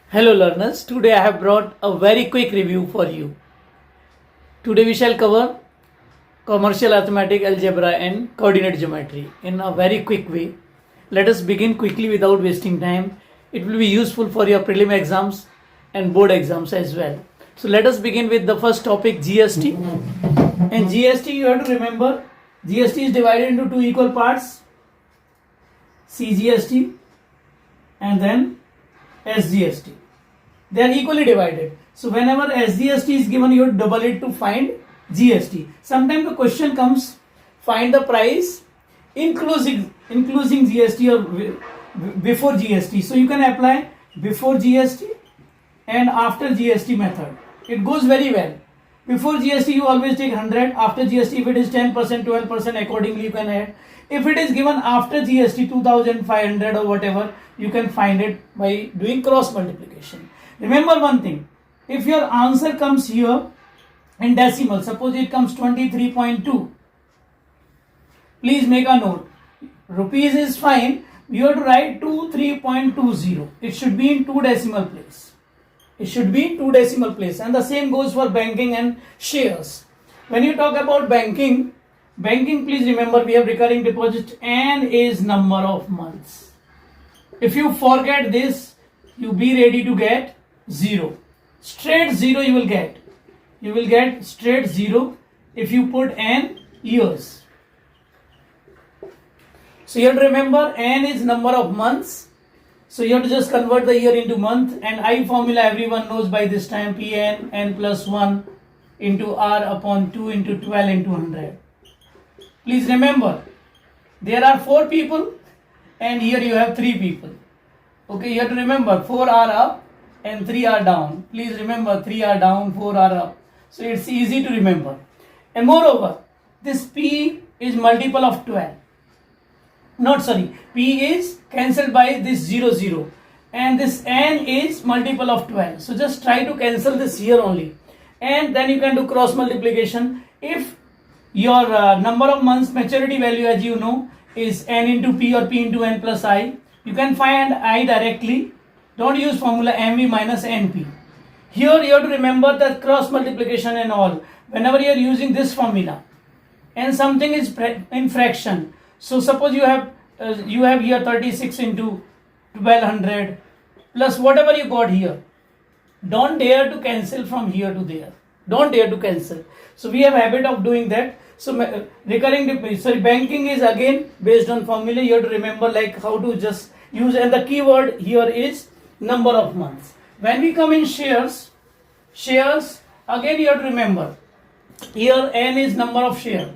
Hello learners, today I have brought a very quick review for you. Today we shall cover commercial arithmetic, algebra and coordinate geometry in a very quick way. Let us begin quickly without wasting time. It will be useful for your prelim exams and board exams as well. So let us begin with the first topic, GST. And GST, you have to remember, GST is divided into two equal parts, CGST and then SGST. They are equally divided. So whenever SGST is given, you double it to find GST. Sometimes the question comes, find the price including GST or before GST. So you can apply before GST and after GST method. It goes very well. Before GST you always take 100. After GST, if it is 10%, 12%, accordingly you can add. If it is given after GST 2500 or whatever, you can find it by doing cross multiplication. Remember one thing, if your answer comes here in decimal, suppose it comes 23.2, please make a note. Rupees is fine, you have to write 23.20. It should be in two decimal place. It should be in two decimal place, and the same goes for banking and shares. When you talk about banking, please remember we have recurring deposit and is number of months. If you forget this, you be ready to get 0. Straight 0 you will get. You will get straight 0 if you put n years. So you have to remember n is number of months. So you have to just convert the year into month, and I formula everyone knows by this time, Pn n plus 1 into r upon 2 into 12 into 100. Please remember, there are 4 people and here you have 3 people. Okay, you have to remember 4 are up and 3 are down. Please remember 3 are down, 4 are up. So it's easy to remember. And moreover, this P is multiple of 12. P is cancelled by this 0, 0. And this N is multiple of 12. So just try to cancel this here only. And then you can do cross multiplication. If your number of months maturity value, as you know, is N into P or P into N plus I, you can find I directly. Don't use formula MV minus NP. Here you have to remember that cross multiplication and all. Whenever you are using this formula and something is in fraction. So suppose you have here 36 into 1200 plus whatever you got here. Don't dare to cancel from here to there. Don't dare to cancel. So we have a habit of doing that. So banking is again based on formula. You have to remember like how to just use, and the keyword here is number of months. When we come in shares again you have to remember here n is number of share.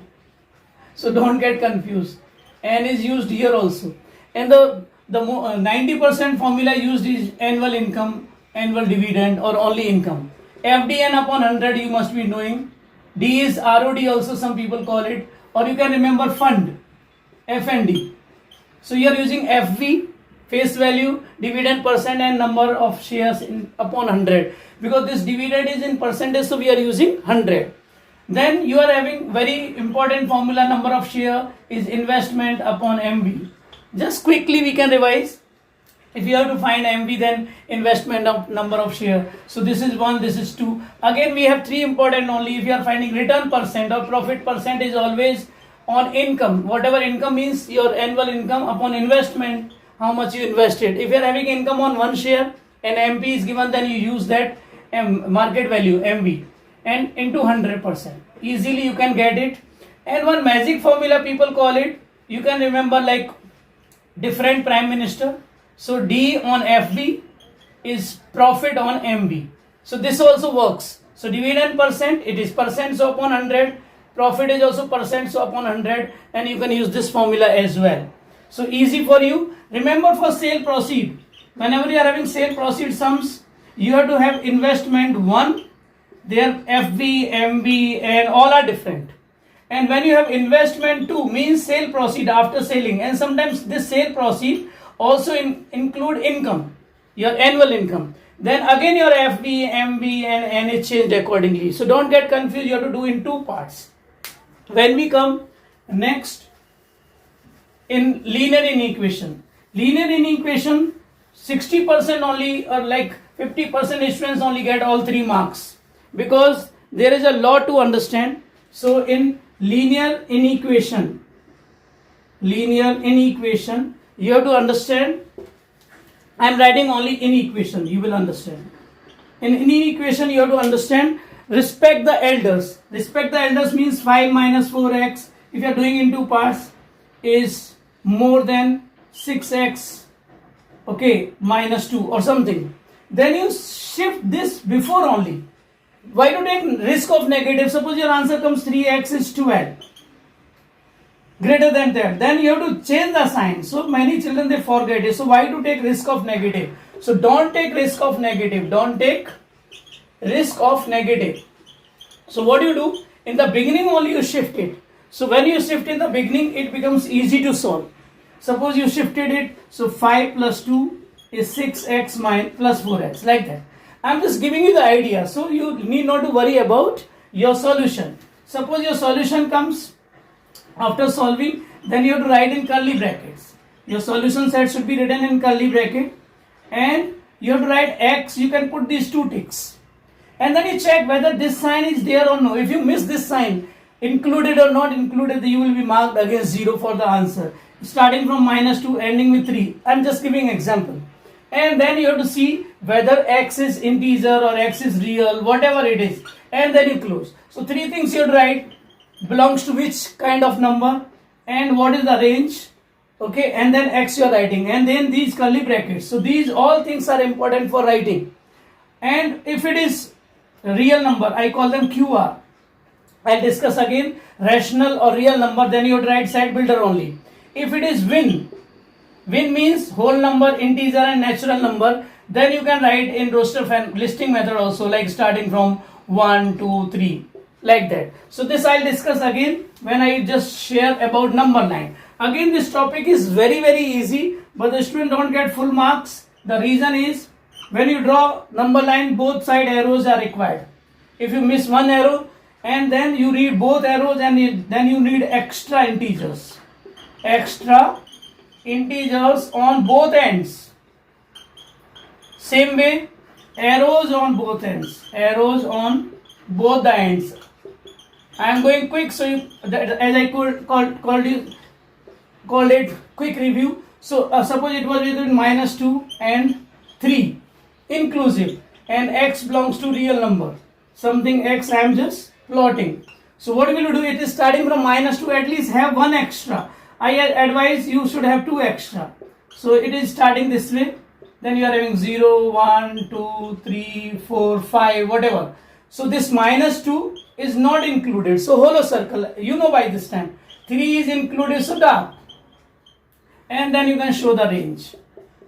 So don't get confused. N is used here also, and the 90% formula used is annual income, annual dividend or only income. FDN upon 100 you must be knowing. D is ROD also, some people call it, or you can remember fund, FND. So you are using FV, face value, dividend percent and number of shares upon 100, because this dividend is in percentage, so we are using 100. Then you are having very important formula, number of share is investment upon MV. Just quickly we can revise. If you have to find MV, then investment of number of share. So this is 1, this is 2. Again we have 3 important only. If you are finding return percent or profit percent is always on income. Whatever income means your annual income upon investment, how much you invested. If you are having income on 1 share and MP is given, then you use that market value MV and into 100%. Easily you can get it. And one magic formula people call it, you can remember like different prime minister. So D on FB is profit on MB. So this also works. So dividend percent, it is percent so upon 100. Profit is also percent so upon 100, and you can use this formula as well. So easy for you. Remember for sale proceed, whenever you are having sale proceed sums, you have to have investment 1. Their FB, MB and all are different. And when you have investment 2 means sale proceed after selling, and sometimes this sale proceed also include income, your annual income. Then again your FB, MB and N is changed accordingly. So don't get confused, you have to do in 2 parts. When we come next in linear inequation, 60% only, or like 50% students only get all 3 marks, because there is a lot to understand. So in linear inequation, you have to understand. I am writing only inequation, you will understand. In inequation you have to understand, respect the elders. Respect the elders means 5 minus 4x, if you are doing in 2 parts, is more than 6x, okay, minus 2 or something. Then you shift this before only. Why to take risk of negative? Suppose your answer comes 3x is 12, greater than 10. Then you have to change the sign. So many children, they forget it. So why to take risk of negative? So don't take risk of negative. Don't take risk of negative. So what you do? In the beginning only you shift it. So when you shift in the beginning, it becomes easy to solve. Suppose you shifted it. So 5 plus 2 is 6x plus 4x, like that. I am just giving you the idea. So you need not to worry about your solution. Suppose your solution comes after solving, then you have to write in curly brackets. Your solution set should be written in curly bracket, and you have to write x. You can put these 2 ticks, and then you check whether this sign is there or no. If you miss this sign, included or not included, you will be marked against 0 for the answer, starting from minus 2 ending with 3. I am just giving example. And then you have to see whether x is integer or x is real, whatever it is, and then you close. So 3 things you have to write: belongs to which kind of number, and what is the range, okay, and then x you are writing, and then these curly brackets. So these all things are important for writing. And if it is a real number, I call them QR. I'll discuss again rational or real number, then you have to write set builder only. If it is win means whole number, integer and natural number, then you can write in roster listing method also, like starting from 1, 2, 3, like that. So this I'll discuss again when I just share about number line. Again, this topic is very easy, but the student don't get full marks. The reason is, when you draw number line, both side arrows are required. If you miss one arrow and then you read both arrows, and then you need extra integers on both ends. Same way, arrows on both ends, arrows on both the ends. I am going quick, so as I called it quick review. So suppose it was between minus 2 and 3 inclusive, and x belongs to real number, something x I am just plotting. So what will you do? It is starting from minus 2, at least have 1 extra. I advise you should have 2 extra. So it is starting this way, then you are having 0, 1, 2, 3, 4, 5, whatever. So this minus 2 is not included. So hollow circle, you know by this time. 3 is included, so dark. And then you can show the range.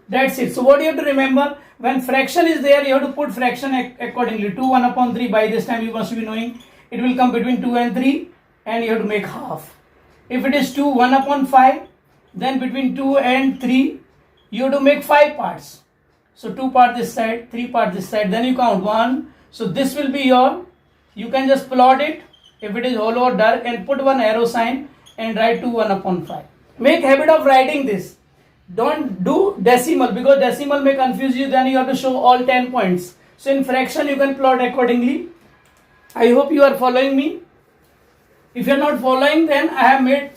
That's it. So what you have to remember, when fraction is there, you have to put fraction accordingly. 2, 1 upon 3, by this time you must be knowing. It will come between 2 and 3, and you have to make half. If it is 2, 1 upon 5, then between 2 and 3, you have to make 5 parts. So 2 part this side, 3 part this side, then you count 1. So this will be your, you can just plot it, if it is hollow or dark, and put one arrow sign and write 2, 1 upon 5. Make habit of writing this. Don't do decimal, because decimal may confuse you, then you have to show all 10 points. So in fraction you can plot accordingly. I hope you are following me. If you are not following, then I have made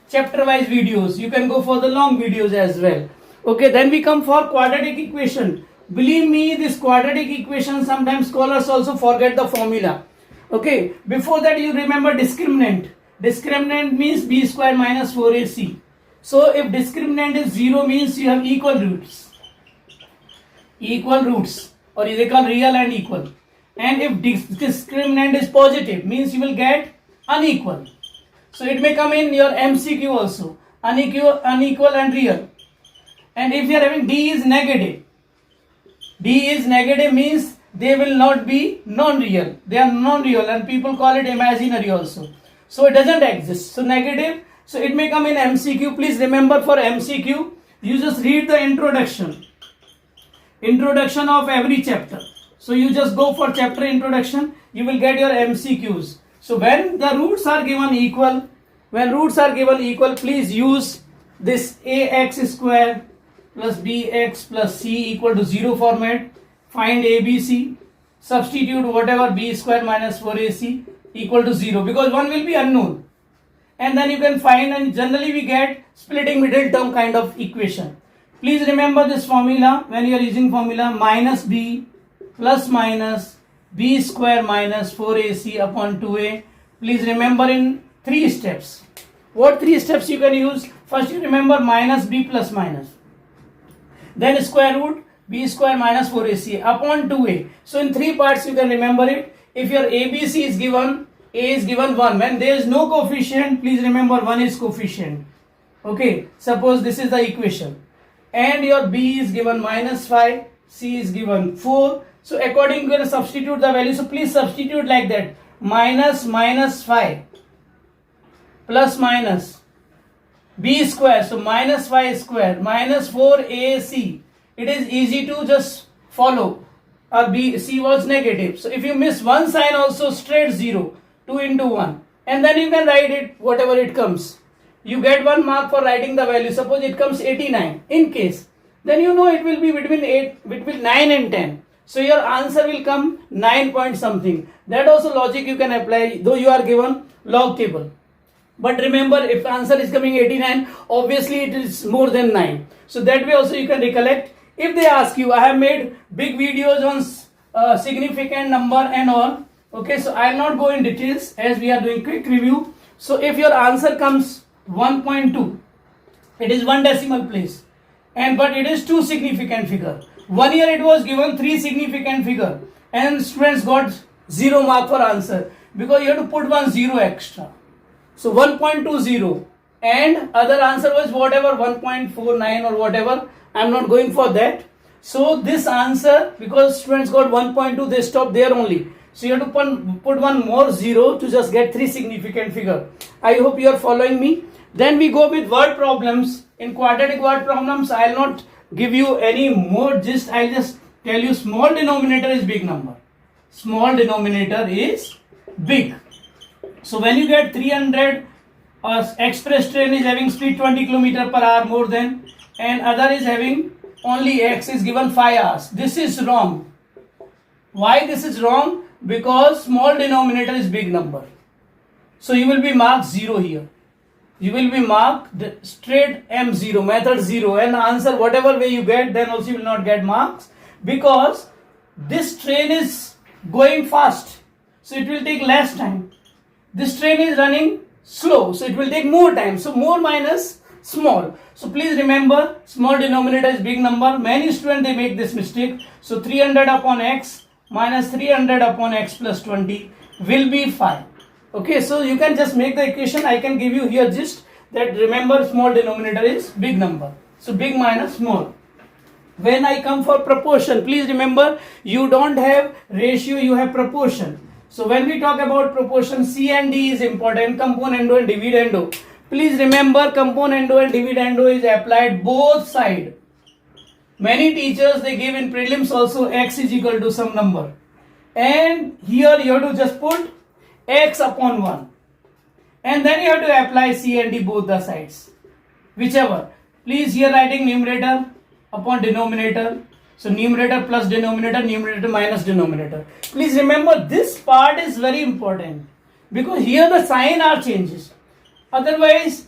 chapter wise videos. You can go for the long videos as well. Okay, then we come for quadratic equation. Believe me, this quadratic equation, sometimes scholars also forget the formula. Okay, before that you remember discriminant. Discriminant means b square minus 4ac. So if discriminant is 0, means you have equal roots. Equal roots, or they call real and equal. And if discriminant is positive, means you will get unequal. So it may come in your MCQ also, unequal and real. And if you are having D is negative means they will not be non-real. They are non-real, and people call it imaginary also. So it doesn't exist. So negative, so it may come in MCQ. Please remember, for MCQ, you just read the introduction of every chapter. So you just go for chapter introduction, you will get your MCQs. So when the roots are given equal, please use this ax square plus bx plus c equal to 0 format. Find ABC. Substitute whatever b square minus 4ac equal to 0 because 1 will be unknown. And then you can find, and generally we get splitting middle term kind of equation. Please remember this formula when you are using formula minus b plus minus b square minus 4ac upon 2a. Please remember in 3 steps. What 3 steps you can use? First you remember minus b plus minus. Then square root b square minus 4ac upon 2a. So in 3 parts you can remember it. If your ABC is given, a is given 1. When there is no coefficient, please remember 1 is coefficient. Okay, suppose this is the equation. And your b is given minus 5, c is given 4. So according you can substitute the value. So please substitute like that. Minus 5 plus minus b square. So minus 5 square minus 4ac. It is easy to just follow. C was negative. So if you miss one sign also straight 0. 2 into 1. And then you can write it whatever it comes. You get 1 mark for writing the value. Suppose it comes 89. In case. Then you know it will be between 9 and 10. So your answer will come 9 point something. That also logic you can apply though you are given log table. But remember if answer is coming 89, obviously it is more than 9. So that way also you can recollect. If they ask you, I have made big videos on significant number and all. Okay, so I will not go in details as we are doing quick review. So if your answer comes 1.2, it is 1 decimal place. But it is 2 significant figure. 1 year it was given 3 significant figure. And students got 0 mark for answer. Because you have to put 1 0 extra. So 1.20. And other answer was whatever 1.49 or whatever. I am not going for that. So this answer, because students got 1.2, they stop there only. So you have to put one more 0 to just get 3 significant figure. I hope you are following me. Then we go with word problems. In quadratic word problems, I will not give you any more gist. I will just tell you small denominator is big number. Small denominator is big. So when you get 300, express train is having speed 20 km per hour more than, and other is having only x is given 5 hours. This is wrong. Why this is wrong? Because small denominator is big number. So you will be marked 0 here. You will be marked straight M0, method 0, and answer whatever way you get, then also you will not get marks because this train is going fast. So it will take less time. This train is running slow, so it will take more time. So more minus small. So please remember, small denominator is big number. Many students they make this mistake. So 300 upon x minus 300 upon x plus 20 will be 5. Okay, so you can just make the equation. I can give you here just that remember small denominator is big number. So big minus small. When I come for proportion, please remember you don't have ratio, you have proportion. So when we talk about proportion, C and D is important, componendo and dividendo. Please remember componendo and dividendo is applied both side. Many teachers they give in prelims also x is equal to some number. And here you have to just put x upon 1. And then you have to apply C and D both the sides. Whichever. Please here writing numerator upon denominator. So numerator plus denominator, numerator minus denominator. Please remember this part is very important. Because here the sign are changes. Otherwise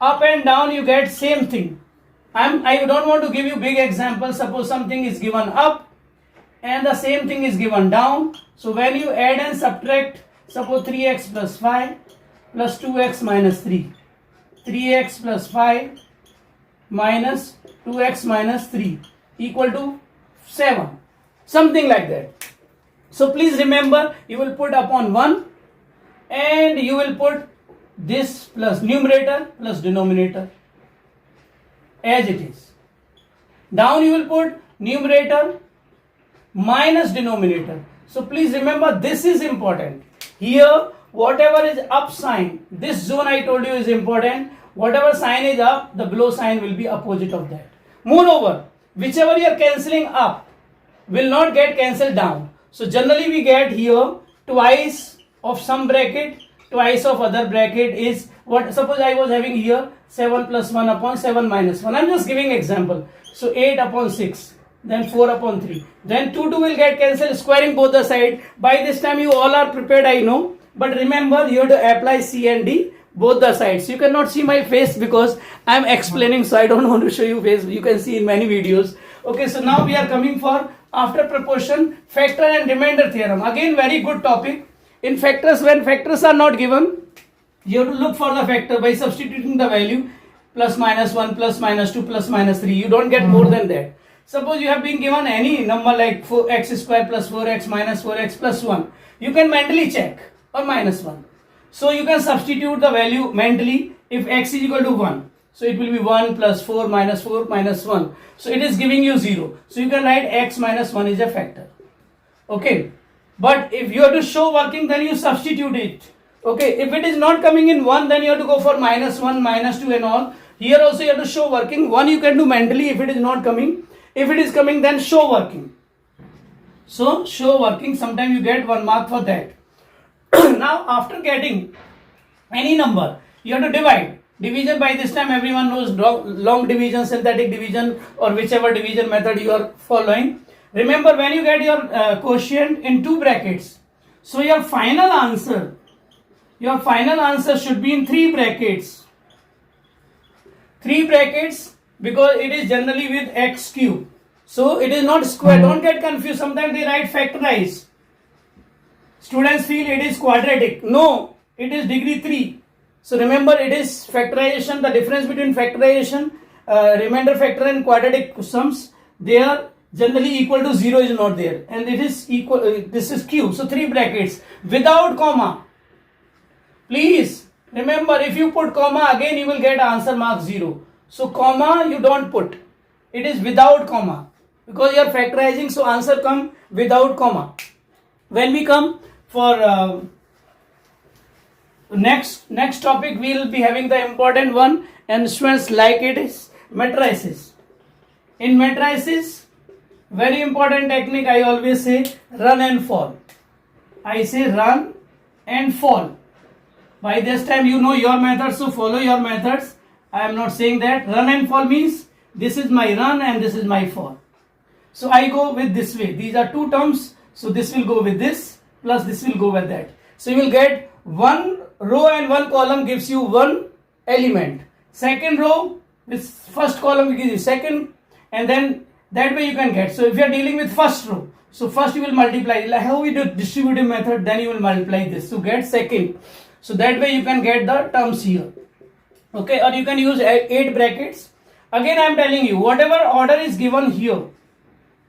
up and down you get same thing. I don't want to give you big examples. Suppose something is given up and the same thing is given down. So when you add and subtract, suppose 3x plus 5 plus 2x minus 3. 3x plus 5 minus 2x minus 3 equal to 7. Something like that. So please remember you will put upon 1 and you will put this plus numerator plus denominator as it is. Down you will put numerator minus denominator. So please remember this is important. Here whatever is up sign, this zone I told you is important. Whatever sign is up, the below sign will be opposite of that. Moreover, whichever you are cancelling up will not get cancelled down. So generally we get here twice of some bracket, twice of other bracket is what. Suppose I was having here 7 plus 1 upon 7 minus 1. I am just giving example. So 8 upon 6. Then 4 upon 3. Then 2 will get cancelled, squaring both the side. By this time you all are prepared, I know. But remember, you have to apply C and D both the sides. You cannot see my face because I am explaining, so I don't want to show you face. You can see in many videos. Okay, so now we are coming for after proportion, factor and remainder theorem. Again, very good topic. In factors, when factors are not given, you have to look for the factor by substituting the value plus minus 1, plus minus 2, plus minus 3. You don't get more than that. Suppose you have been given any number like 4x square plus 4x minus 4x plus 1. You can mentally check, or minus 1. So you can substitute the value mentally if x is equal to 1. So it will be 1 plus 4 minus 1. So it is giving you 0. So you can write x minus 1 is a factor. Okay. But if you have to show working, then you substitute it. Okay. If it is not coming in 1, then you have to go for minus 1, minus 2 and all. Here also you have to show working. 1 you can do mentally if it is not coming. If it is coming, then show working. So show working, sometimes you get 1 mark for that. Now after getting any number, you have to divide. Division, by this time everyone knows long division, synthetic division, or whichever division method you are following. Remember, when you get your quotient in 2 brackets, so your final answer should be in 3 brackets. 3 brackets, because it is generally with x cube. So it is not square. Don't get confused. Sometimes they write factorize. Students feel it is quadratic. No, it is degree 3. So remember, it is factorization. The difference between factorization, remainder factor and quadratic sums, they are generally equal to 0 is not there. And it is equal, this is cube. So 3 brackets without comma. Please remember, if you put comma, again you will get answer mark 0. So comma you don't put. It is without comma. Because you are factorizing, so answer come without comma. When we come for next topic, we will be having the important one, and students like it is matrices. In matrices, very important technique, I always say run and fall. I say run and fall. By this time you know your methods, so follow your methods. I am not saying that. Run and fall means this is my run and this is my fall. So I go with this way. These are 2 terms. So this will go with this, plus this will go with that. So you will get 1 row and 1 column gives you 1 element. Second row, this first column gives you second, and then that way you can get. So if you are dealing with first row, so first you will multiply. Like how we do distributive method, then you will multiply this to get second. So that way you can get the terms here. Okay, or you can use 8 brackets. Again I am telling you, whatever order is given here,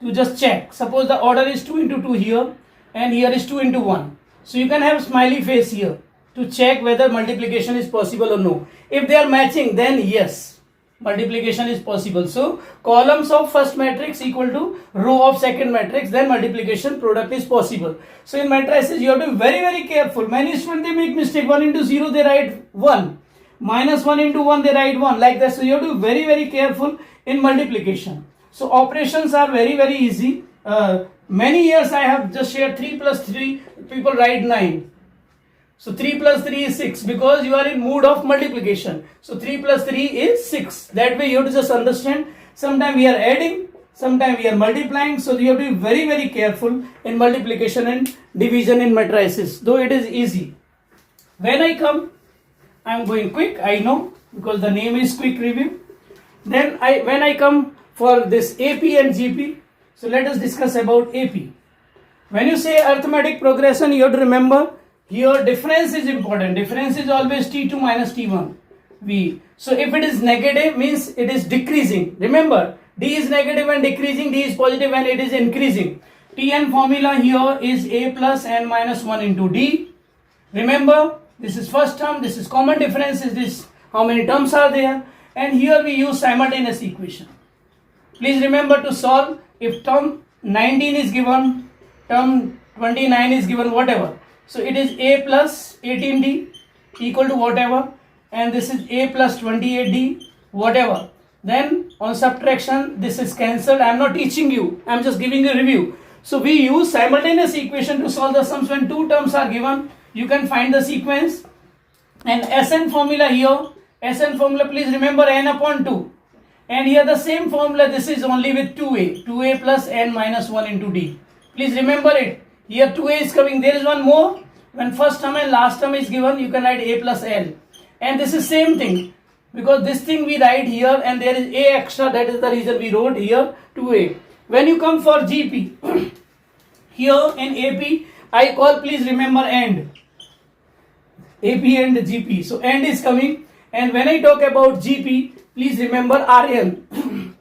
to just check. Suppose the order is 2 into 2 here, and here is 2 into 1. So you can have smiley face here to check whether multiplication is possible or no. If they are matching, then yes, multiplication is possible. So columns of first matrix equal to row of second matrix, then multiplication product is possible. So in matrices you have to be very, very careful. Many students, they make mistake. 1 into 0 they write 1. Minus 1 into 1 they write 1, like that. So you have to be very, very careful in multiplication. So operations are very, very easy. Many years I have just shared 3 plus 3, people write 9. So 3 plus 3 is 6, because you are in mood of multiplication. So 3 plus 3 is 6. That way you have to just understand. Sometimes we are adding, sometimes we are multiplying. So you have to be very, very careful in multiplication and division in matrices, though it is easy. When I come, I am going quick, I know, because the name is quick review. Then when I come for this AP and GP, so let us discuss about AP. When you say arithmetic progression, you have to remember here difference is important. Difference is always T2 minus T1 V. So if it is negative, means it is decreasing. Remember, D is negative and decreasing, D is positive and it is increasing. Tn formula here is A plus n minus 1 into D. Remember, this is first term, this is common difference, is this how many terms are there, and here we use simultaneous equation. Please remember to solve. If term 19 is given, term 29 is given, whatever. So it is A plus 18D equal to whatever, and this is A plus 28D, whatever. Then on subtraction, this is cancelled. I am not teaching you, I am just giving you a review. So we use simultaneous equation to solve the sums. When 2 terms are given, you can find the sequence. And Sn formula here, Sn formula, please remember n upon 2. And here the same formula, this is only with 2a plus n minus 1 into d. Please remember it. Here 2a is coming, there is one more. When first term and last term is given, you can write a plus l. And this is same thing, because this thing we write here and there is a extra, that is the reason we wrote here 2a. When you come for GP, here in AP, I call, please remember AND. AP and GP. So AND is coming. And when I talk about GP, please remember RN.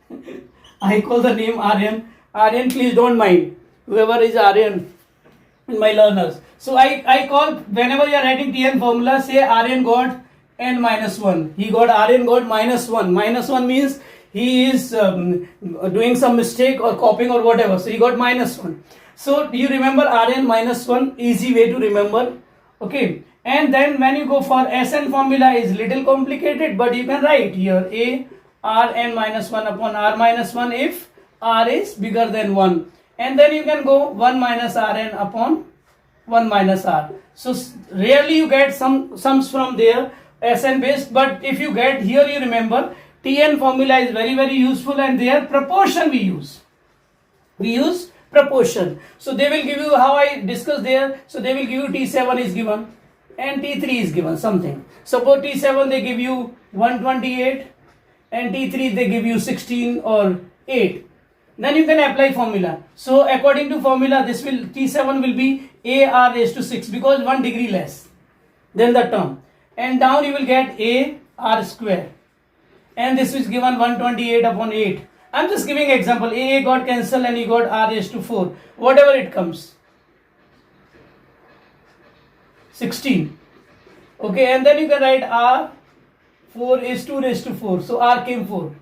I call the name RN. RN, please don't mind. Whoever is RN, my learners. So I call, whenever you are writing TN formula, say RN got n minus 1. He got RN got minus 1. Minus 1 means he is doing some mistake or copying or whatever. So he got minus 1. So you remember Rn minus 1, easy way to remember. Okay. And then when you go for Sn formula is little complicated, but you can write here a Rn minus 1 upon R minus 1 if R is bigger than 1. And then you can go 1 minus Rn upon 1 minus R. So rarely you get some sums from there Sn based, but if you get here, you remember Tn formula is very, very useful, and their proportion we use. We use proportion. So they will give you, how I discussed there, so they will give you T7 is given and T3 is given something. Suppose T7 they give you 128 and T3 they give you 16 or 8. Then you can apply formula. So according to formula, this will, T7 will be AR raised to 6 because 1 degree less than the term. And down you will get A R square. And this is given 128 upon 8. I'm just giving example. A got cancelled and you got R raised to 4. Whatever it comes. 16. Okay, and then you can write R 4 is 2 raised to 4. So R came 4.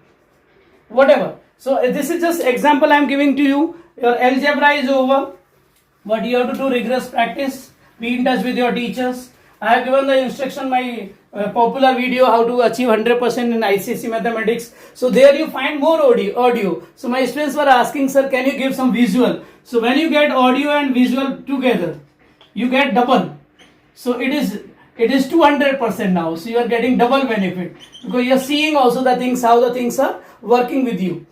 Whatever. So this is just example I'm giving to you. Your algebra is over. What you have to do, rigorous practice. Be in touch with your teachers. I have given the instruction, my popular video, how to achieve 100% in Icse mathematics. So there you find more audio. So my students were asking, sir, can you give some visual? So when you get audio and visual together, you get double. So it is 200% now. So you are getting double benefit because you are seeing also the things, how the things are working with you.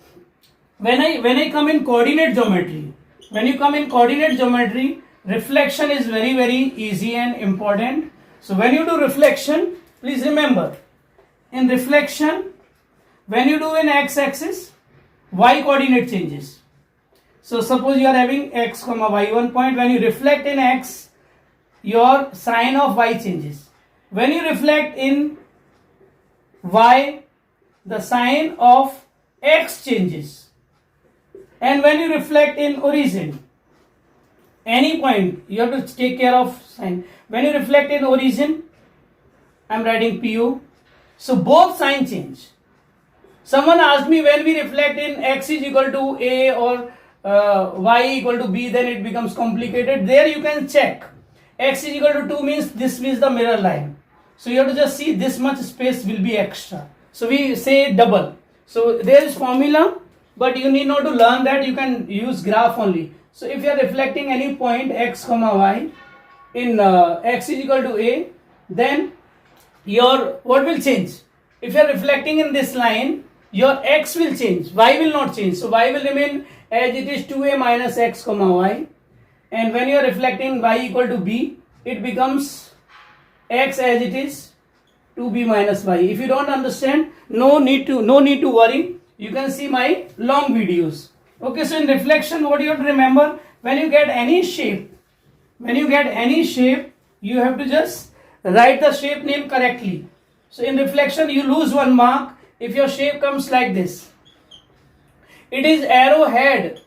When I come in coordinate geometry, when you come in coordinate geometry, reflection is very, very easy and important. So when you do reflection, please remember, in reflection, when you do in x-axis, y coordinate changes. So suppose you are having x comma y, one point. When you reflect in x, your sign of y changes. When you reflect in y, the sign of x changes. And when you reflect in origin, any point, you have to take care of sign. When you reflect in origin, I am writing PO. So both sign change. Someone asked me, when we reflect in x is equal to A or y equal to B, then it becomes complicated. There you can check. X is equal to 2 means this means the mirror line. So you have to just see this much space will be extra. So we say double. So there is formula, but you need not to learn that. You can use graph only. So if you are reflecting any point x comma y in x is equal to A, then your what will change? If you are reflecting in this line, your x will change, y will not change. So y will remain as it is 2a minus x comma y. And when you are reflecting y equal to b, it becomes x as it is 2b minus y. If you don't understand, no need to worry. You can see my long videos. Okay, so in reflection, what you have to remember, when you get any shape, you have to just write the shape name correctly. So in reflection, you lose 1 mark if your shape comes like this. It is arrow head.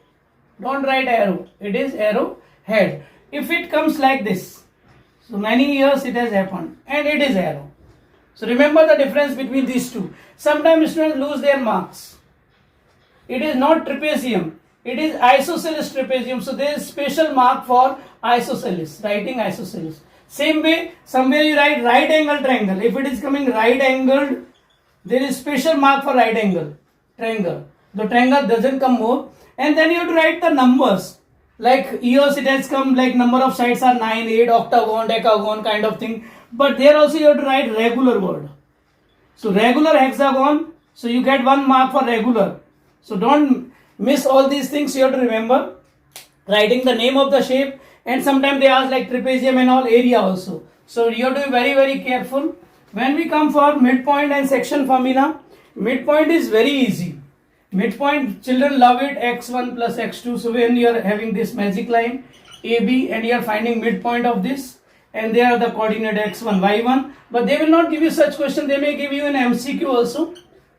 Don't write arrow. It is arrow head. If it comes like this, so many years it has happened, and it is arrow. So remember the difference between these two. Sometimes students lose their marks. It is not trapezium. It is isosceles trapezium. So there is special mark for isosceles, writing isosceles. Same way, somewhere you write right angle triangle. If it is coming right angled, there is special mark for right angle triangle. The triangle doesn't come more. And then you have to write the numbers. Like EOS, it has come like number of sides are 9, 8, octagon, decagon kind of thing. But there also you have to write regular word. So regular hexagon, So you get 1 mark for regular. So don't miss all these things. You have to remember writing the name of the shape, and sometimes they ask like trapezium and all, area also. So you have to be very, very careful. When we come for midpoint and section formula, midpoint is very easy. Midpoint, children love it, x1 plus x2. So when you are having this magic line AB and you are finding midpoint of this, and there are the coordinate x1, y1, but they will not give you such question. They may give you an MCQ also.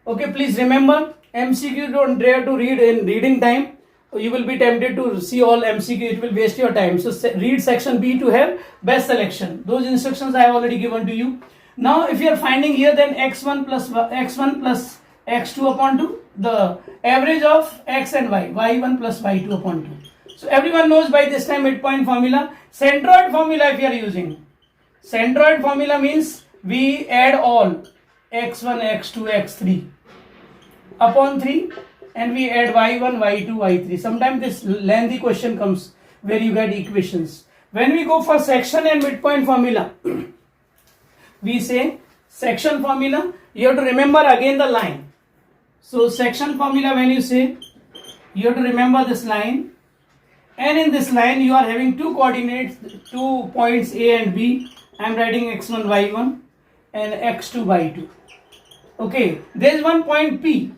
Okay, please remember, MCQ don't dare to read in reading time. You will be tempted to see all MCQ, it will waste your time. So read section B to have best selection. Those instructions I have already given to you. Now if you are finding here, then x1 plus x2 upon 2, the average of x and y, y1 plus y2 upon 2. So everyone knows by this time midpoint formula. Centroid formula if you are using. Centroid formula means we add all x1, x2, x3 upon 3, and we add y1, y2, y3. Sometimes this lengthy question comes where you get equations. When we go for section and midpoint formula, we say section formula, you have to remember again the line. So section formula, when you say, you have to remember this line, and in this line you are having two coordinates, 2 points A and B. I am writing x1, y1 and x2, y2. Okay, there is one point P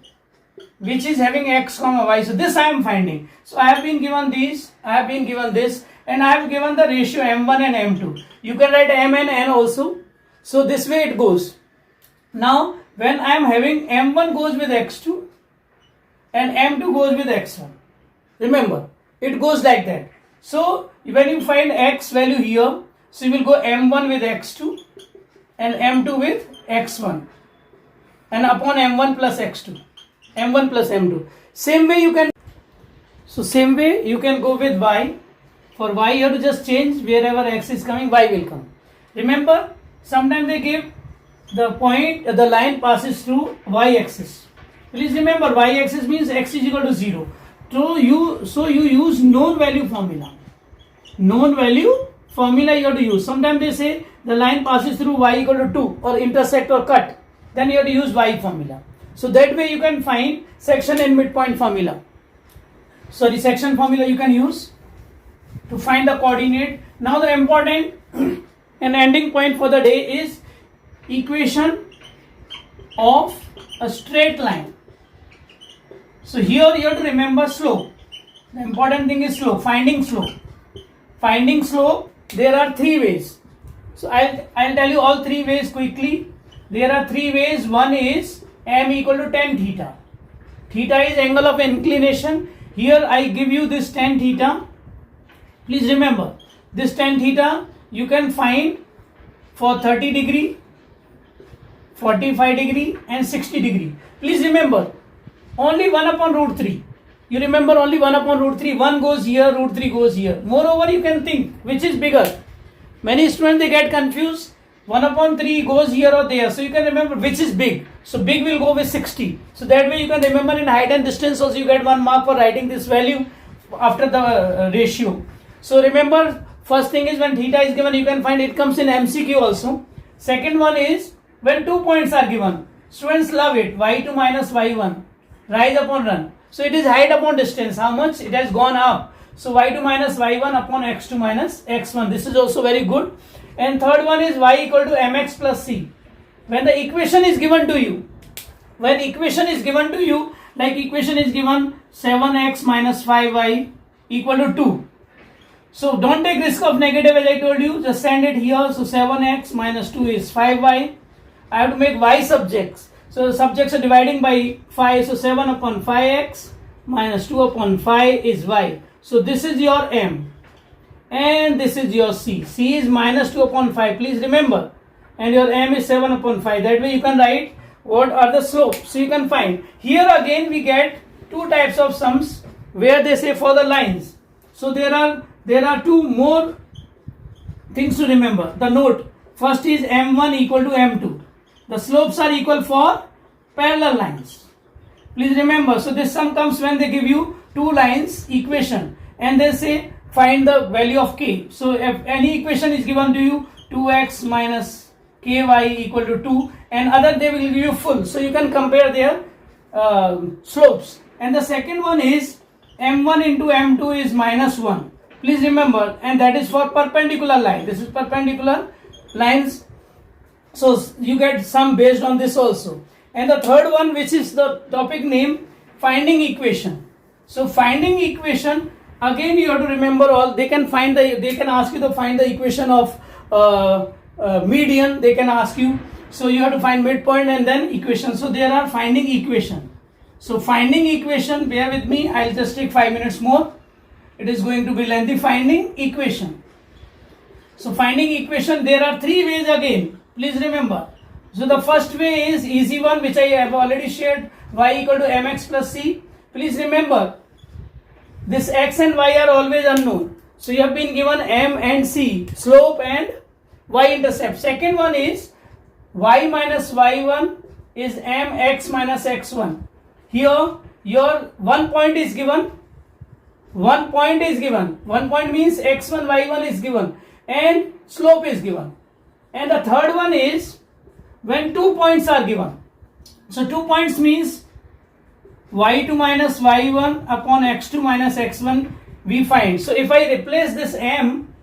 which is having x comma y. So this I am finding. So I have been given these, I have been given this, and I have given the ratio m1 and m2. You can write m and n also. So this way it goes. Now when I am having m1 goes with x2 and m2 goes with x1. Remember, it goes like that. So when you find x value here, so you will go m1 with x2 and m2 with x1 and upon m1 plus x2. m1 plus m2. Same way you can, so same way you can go with y. For y you have to just change wherever x is coming, y will come. Remember, sometimes they give the point, the line passes through y axis. Please remember, y axis means x is equal to 0. So you use known value formula. Known value formula you have to use. Sometimes they say the line passes through y equal to 2 or intersect or cut. Then you have to use y formula. So that way you can find section and midpoint formula. Sorry, section formula you can use to find the coordinate. Now the important and ending point for the day is equation of a straight line. So here you have to remember slope. The important thing is slope, finding slope. Finding slope, there are 3 ways. So I'll tell you all 3 ways quickly. There are 3 ways. One is m equal to tan theta. Theta is angle of inclination. Here I give you this tan theta. Please remember, this tan theta you can find for 30 degree, 45 degree and 60 degree. Please remember, only 1 upon root 3. You remember only 1 upon root 3. 1 goes here, root 3 goes here. Moreover, you can think which is bigger. Many students they get confused. 1 upon 3 goes here or there. So you can remember which is big. So big will go with 60. So that way you can remember in height and distance also you get 1 mark for writing this value after the ratio. So remember, first thing is when theta is given, you can find it comes in MCQ also. Second one is when 2 points are given. Students love it. y2 minus y1. Rise upon run. So it is height upon distance. How much? It has gone up. So y2 minus y1 upon x2 minus x1. This is also very good. And third one is y equal to mx plus c. When the equation is given to you, like equation is given 7x minus 5y equal to 2. So don't take risk of negative as I told you. Just send it here. So 7x minus 2 is 5y. I have to make y subjects. So the subjects are dividing by 5. So 7 upon 5x minus 2 upon 5 is y. So this is your m. And this is your c. C is minus 2 upon 5. Please remember. And your m is 7 upon 5. That way you can write what are the slopes. So you can find. Here again we get 2 types of sums where they say for the lines. So there are 2 more things to remember. The note. First is m1 equal to m2. The slopes are equal for parallel lines. Please remember. So this sum comes when they give you 2 lines equation and they say find the value of k. So if any equation is given to you, 2x minus ky equal to 2, and other they will give you full. So you can compare their slopes. And the second one is m1 into m2 is -1. Please remember, and that is for perpendicular line. This is perpendicular lines. So you get some based on this also. And the third one, which is the topic name, finding equation. So finding equation, again you have to remember all. They can ask you to find the equation of median. They can ask you. So you have to find midpoint and then equation. So there are finding equation. So finding equation, bear with me, I'll just take 5 minutes more. It is going to be lengthy. Finding equation. So finding equation, there are 3 ways again. Please remember. So the first way is easy one, which I have already shared, y equal to mx plus c. Please remember, this x and y are always unknown. So you have been given m and c, slope and y-intercept. Second one is y minus y1 is mx minus x1. Here your 1 point is given. 1 point is given. 1 point means x1, y1 is given and slope is given. And the third one is when 2 points are given. So 2 points means y2 minus y1 upon x2 minus x1 we find. So if I replace this m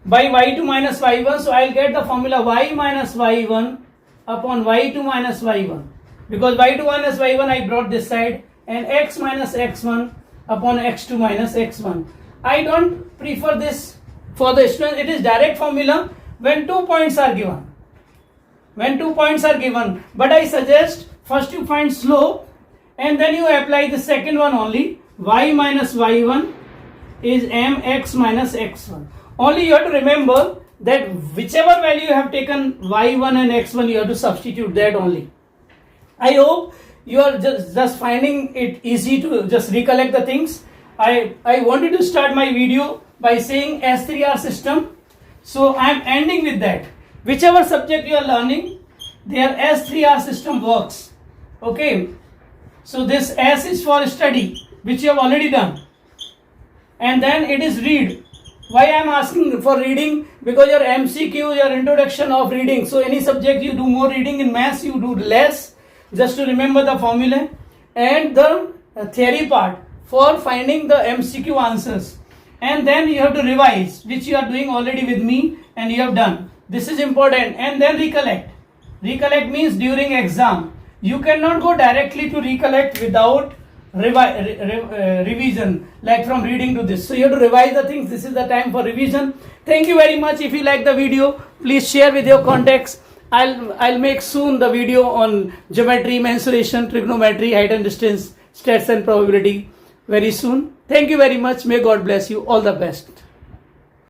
by y2 minus y1, so I'll get the formula y minus y1 upon y2 minus y1, because y2 minus y1 I brought this side, and x minus x1 upon x2 minus x1. I don't prefer this for the student. It is direct formula when 2 points are given. When 2 points are given, but I suggest first you find slope and then you apply the second one only. Y minus y1 is mx minus x1. Only you have to remember that whichever value you have taken y1 and x1, you have to substitute that only. I hope you are just finding it easy to just recollect the things. I wanted to start my video by saying S3R system. So I am ending with that. Whichever subject you are learning, their S3R system works. Okay. So this S is for study, which you have already done. And then it is read. Why I am asking for reading? Because your MCQ, your introduction of reading. So any subject you do more reading, in maths you do less, just to remember the formula. And the theory part for finding the MCQ answers. And then you have to revise, which you are doing already with me and you have done. This is important. And then recollect. Recollect means during exam. You cannot go directly to recollect without revision, like from reading to this. So you have to revise the things. This is the time for revision. Thank you very much. If you like the video, please share with your contacts. I'll make soon the video on geometry, mensuration, trigonometry, height and distance, stats and probability very soon. Thank you very much. May God bless you. All the best.